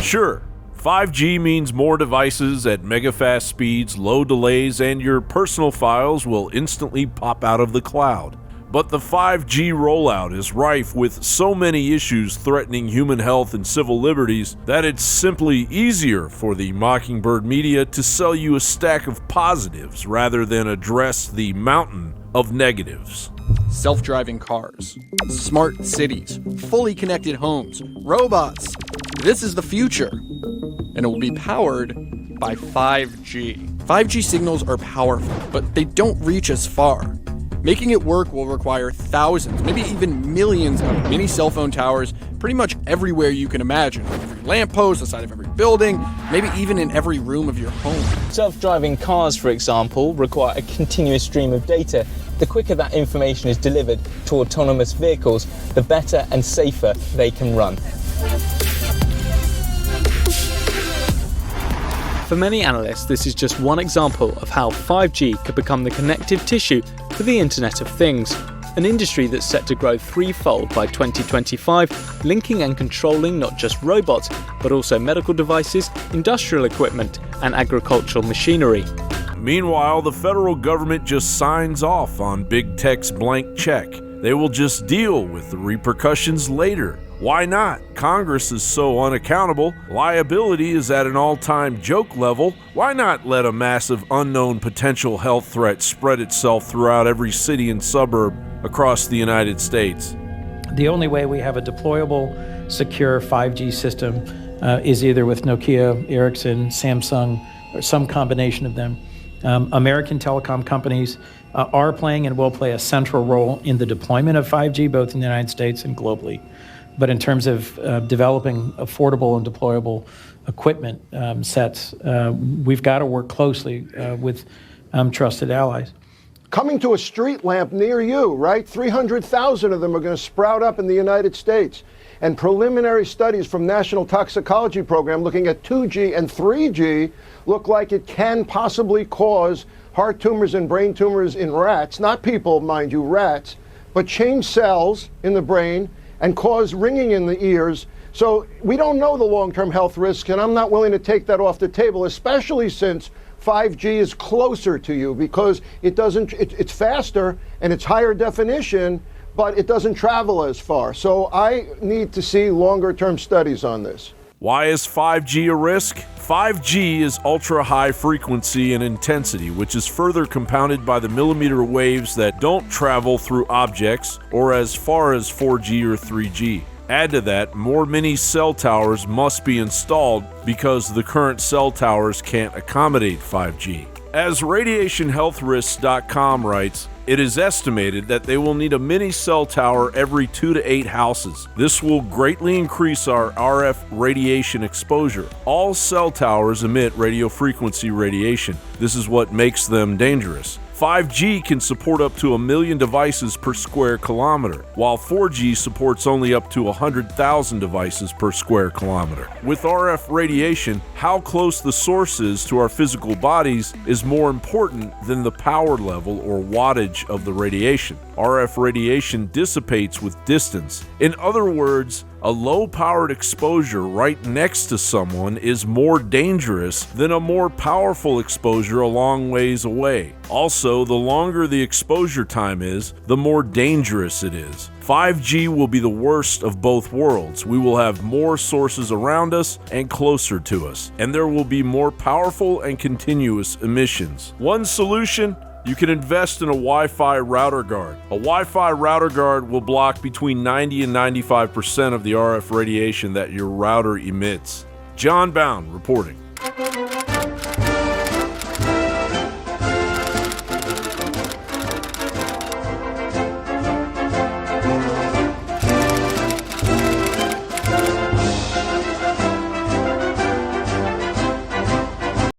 Sure, 5G means more devices at megafast speeds, low delays, and your personal files will instantly pop out of the cloud. But the 5G rollout is rife with so many issues threatening human health and civil liberties that it's simply easier for the Mockingbird media to sell you a stack of positives rather than address the mountain of negatives. Self-driving cars, smart cities, fully connected homes, robots. This is the future, and it will be powered by 5G. 5G signals are powerful, but they don't reach as far. Making it work will require thousands, maybe even millions of mini cell phone towers pretty much everywhere you can imagine. On every lamppost, the side of every building, maybe even in every room of your home. Self-driving cars, for example, require a continuous stream of data. The quicker that information is delivered to autonomous vehicles, the better and safer they can run. For many analysts, this is just one example of how 5G could become the connective tissue for the Internet of Things, an industry that's set to grow threefold by 2025, linking and controlling not just robots, but also medical devices, industrial equipment, and agricultural machinery. Meanwhile, the federal government just signs off on big tech's blank check. They will just deal with the repercussions later. Why not? Congress is so unaccountable. Liability is at an all-time joke level. Why not let a massive unknown potential health threat spread itself throughout every city and suburb across the United States? The only way we have a deployable, secure 5G system is either with Nokia, Ericsson, Samsung, or some combination of them. American telecom companies are playing and will play a central role in the deployment of 5G, both in the United States and globally. But in terms of developing affordable and deployable equipment sets, we've got to work closely with trusted allies. Coming to a street lamp near you, right? 300,000 of them are going to sprout up in the United States. And preliminary studies from National Toxicology Program looking at 2G and 3G look like it can possibly cause heart tumors and brain tumors in rats, not people, mind you, rats, but change cells in the brain and cause ringing in the ears. So we don't know the long-term health risks, and I'm not willing to take that off the table, especially since 5G is closer to you because it's faster and it's higher definition, but it doesn't travel as far. So I need to see longer-term studies on this. Why is 5G a risk? 5G is ultra-high frequency and intensity, which is further compounded by the millimeter waves that don't travel through objects or as far as 4G or 3G. Add to that, more mini cell towers must be installed because the current cell towers can't accommodate 5G. As RadiationHealthRisks.com writes, it is estimated that they will need a mini cell tower every 2 to 8 houses. This will greatly increase our RF radiation exposure. All cell towers emit radio frequency radiation. This is what makes them dangerous. 5G can support up to 1 million devices per square kilometer, while 4G supports only up to 100,000 devices per square kilometer. With RF radiation, how close the source is to our physical bodies is more important than the power level or wattage of the radiation. RF radiation dissipates with distance. In other words, a low-powered exposure right next to someone is more dangerous than a more powerful exposure a long ways away. Also, the longer the exposure time is, the more dangerous it is. 5G will be the worst of both worlds. We will have more sources around us and closer to us, and there will be more powerful and continuous emissions. One solution: you can invest in a Wi-Fi router guard. A Wi-Fi router guard will block between 90 and 95% of the RF radiation that your router emits. John Bowne reporting.